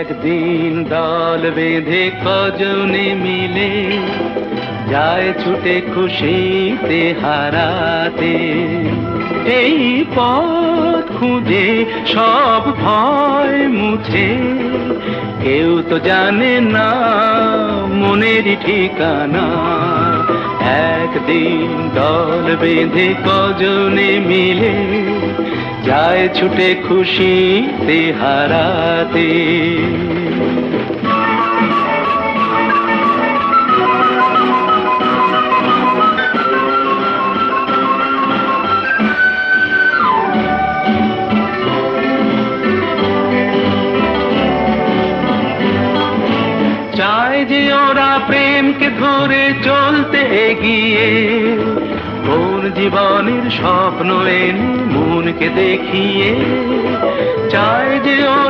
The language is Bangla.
একদিন দল বেঁধে কজনে মিলে যায় ছুটে খুশিতে হারাতে। এই পথ খুঁজে সব ভয় মুছে, কেউ তো জানে না মনেরই ঠিকানা। একদিন দল বেঁধে কজনে মিলে যায় ছুটে খুশিতে হারাতে। চায় যে ওরা প্রেমকে ধরে চলতে এগিয়ে, কোন জীবনের স্বপ্ন এনে মনকে দেখিয়ে। চায় যে ওরা